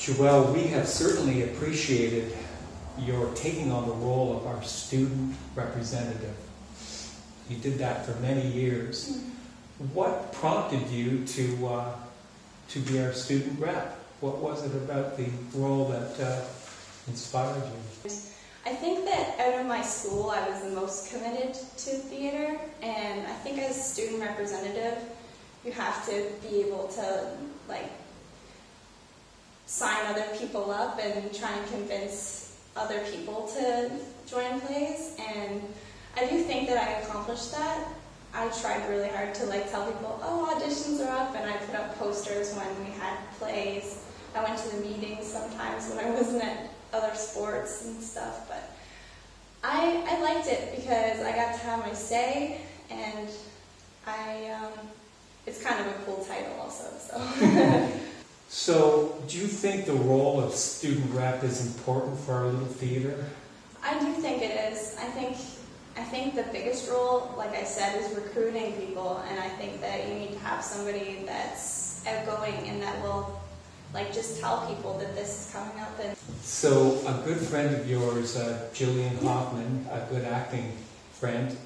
Joelle, we have certainly appreciated your taking on the role of our student representative. You did that for many years. Mm-hmm. What prompted you to be our student rep? What was it about the role that inspired you? I think that out of my school I was the most committed to theater, and I think as a student representative you have to be able to sign other people up and try and convince other people to join plays, and I do think that I accomplished that. I tried really hard to tell people, oh, auditions are up, and I put up posters when we had plays. I went to the meetings sometimes when I wasn't at other sports and stuff, but I liked it because I got to have my say, and it's kind of a cool title also. So, do you think the role of student rep is important for our little theater? I do think it is. I think the biggest role, like I said, is recruiting people, and I think that you need to have somebody that's outgoing and that will just tell people that this is coming up. And so a good friend of yours, Jillian Hoffman, a good acting friend,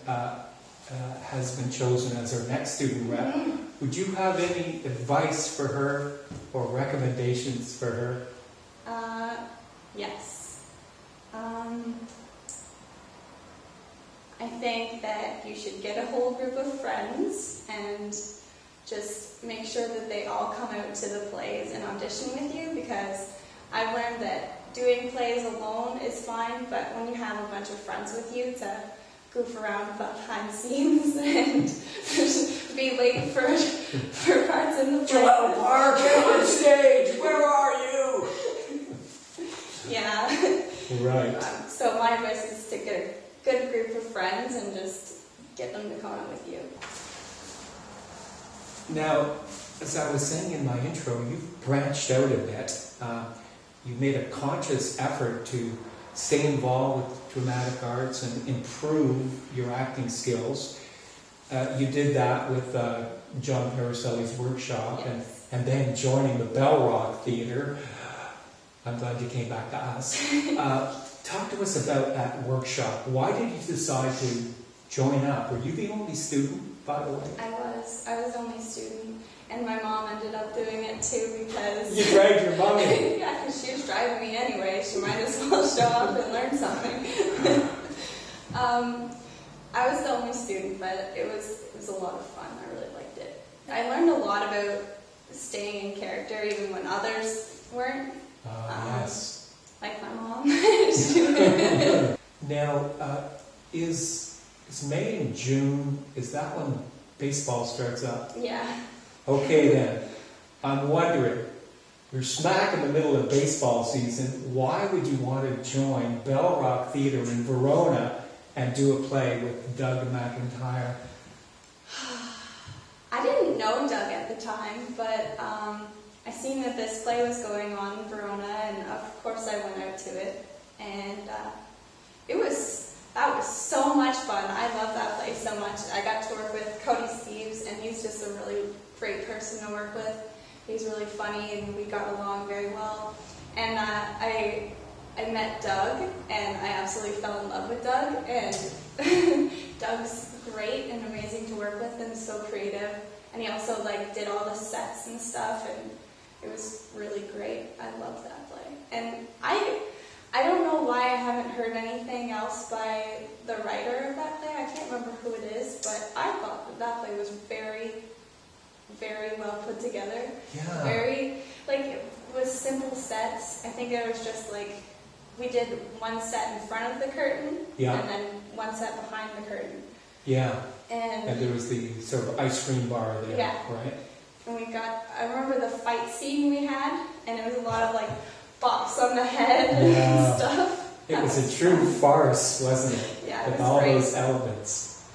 has been chosen as our next student rep. Mm-hmm. Would you have any advice for her or recommendations for her? Yes. I think that you should get a whole group of friends and just make sure that they all come out to the plays and audition with you, because I've learned that doing plays alone is fine, but when you have a bunch of friends with you to goof around behind the scenes and be late for parts in the play. Joelle Park, get on stage! Where are you? Yeah. Right. So my advice is to get a good group of friends and just get them to come out with you. Now, as I was saying in my intro, you've branched out a bit. You made a conscious effort to stay involved with dramatic arts and improve your acting skills. You did that with John Paracelli's workshop, yes. and then joining the Bell Rock Theatre. I'm glad you came back to us. Talk to us about that workshop. Why did you decide to join up? Were you the only student, by the way? I was the only student, and my mom ended up doing it too because... You dragged your mom in? Yeah, because she was driving me anyway. She might as well show up and learn something. I was the only student, but it was a lot of fun. I really liked it. I learned a lot about staying in character even when others weren't. Yes. Like my mom. Now, is May and June, is that when baseball starts up? Yeah. Okay then, I'm wondering, you're smack in the middle of baseball season, why would you want to join Bell Rock Theatre in Verona and do a play with Doug McIntyre? I didn't know Doug at the time, but I seen that this play was going on in Verona, and of course I went out to it, and that was so much fun. I love that play so much. I got to work with Cody Steves, and he's just a really great person to work with. He's really funny, and we got along very well. And I met Doug, and I absolutely fell in love with Doug, and Doug's great and amazing to work with and so creative. And he also did all the sets and stuff, and it was really great. I loved that play. And I don't know why I haven't heard anything else by the writer of that play. I can't remember who it is, but I thought that play was very, very well put together. Yeah. Very, it was simple sets. I think it was just we did one set in front of the curtain, yeah. and then one set behind the curtain. Yeah. And there was the sort of ice cream bar there, yeah. Right? And I remember the fight scene we had, and it was a lot of bops on the head and stuff. It was a true farce, wasn't it? Yeah, it with was all great. Those elements.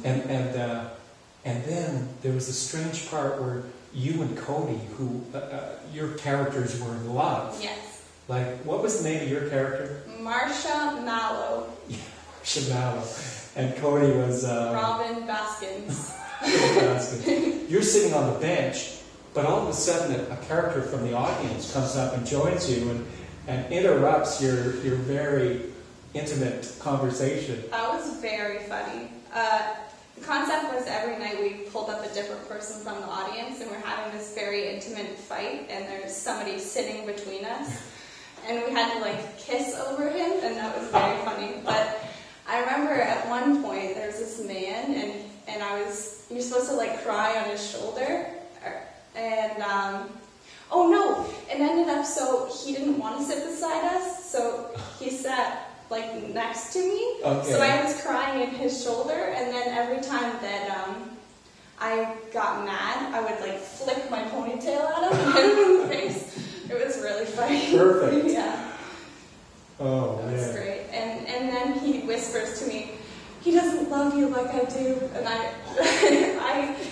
And then there was a strange part where you and Cody, who your characters were in love. Yes. What was the name of your character? Marsha Mallow. Yeah, Marsha Mallow. And Cody was... Robin Baskins. You're sitting on the bench, but all of a sudden a character from the audience comes up and joins you and interrupts your very intimate conversation. That was very funny. The concept was every night we pulled up a different person from the audience and we're having this very intimate fight and there's somebody sitting between us and we had to like kiss over him and that was very funny. But I remember at one point there was this man and you're supposed to like cry on his shoulder and oh no, it ended up so he didn't want to sit beside us, so he sat like next to me. Okay. So I was crying in his shoulder, and then every time that I got mad, I would like flick my ponytail at him and hit him in the face. It was really funny. Perfect. Yeah. Oh, That was man. great. And then he whispers to me, "He doesn't love you like I do," and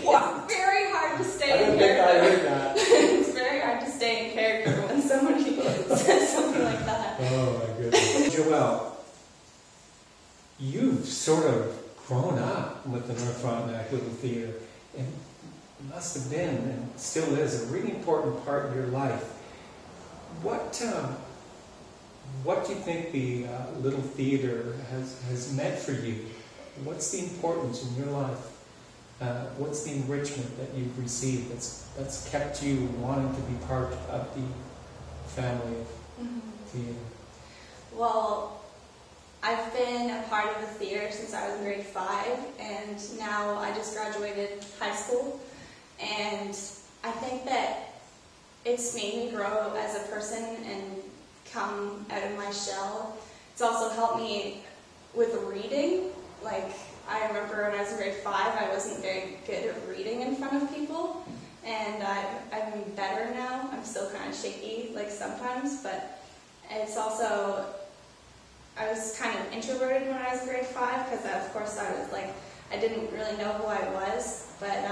What? it's very hard to stay I in don't think I character. heard that. It's very hard to stay in character when somebody says something like that. Oh, my goodness. Joelle, you've sort of grown up with the North Frontenac Little Theatre, and it must have been, and still is, a really important part of your life. What do you think the Little Theatre has meant for you? What's the importance in your life? What's the enrichment that you've received that's kept you wanting to be part of the family of theatre? Well, I've been a part of the theater since I was in grade 5, and now I just graduated high school, and I think that it's made me grow as a person and come out of my shell. It's also helped me with reading. Like, I remember when I was in grade 5, I wasn't very good at reading in front of people, and I'm better now. I'm still kind of shaky, like sometimes, but it's also, I was kind of introverted when I was in grade 5, because of course I didn't really know who I was, but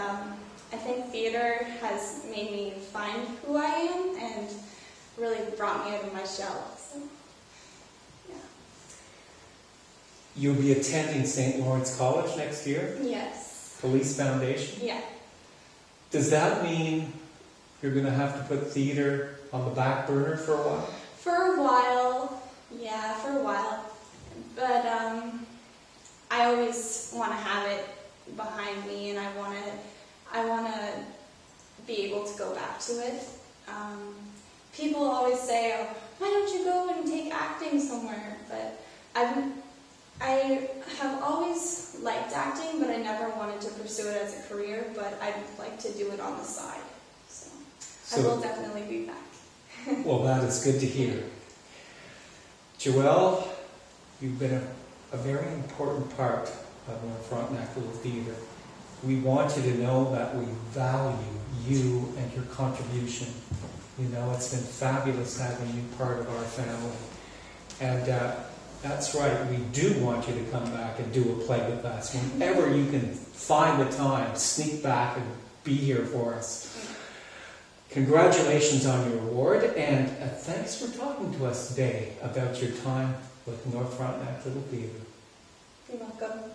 I think theater has made me find who I am and really brought me out of my shell. So, yeah. You'll be attending St. Lawrence College next year? Yes. Police Foundation? Yeah. Does that mean you're going to have to put theatre on the back burner for a while? For a while, yeah, for a while. But I always want to have it behind me, and I want to be able to go back to it. People always say, "Oh, why don't you go and take acting somewhere?" But I have always liked acting, but I never wanted to pursue it as a career. But I'd like to do it on the side. So I will definitely be back. Well, that is good to hear. Joelle, you've been a very important part of North Frontenac Little Theatre. We want you to know that we value you and your contribution. You know, it's been fabulous having you part of our family. And that's right, we do want you to come back and do a play with us. Whenever you can find the time, sneak back and be here for us. Congratulations on your award, and thanks for talking to us today about your time with North Frontenac Little Theatre. You're welcome.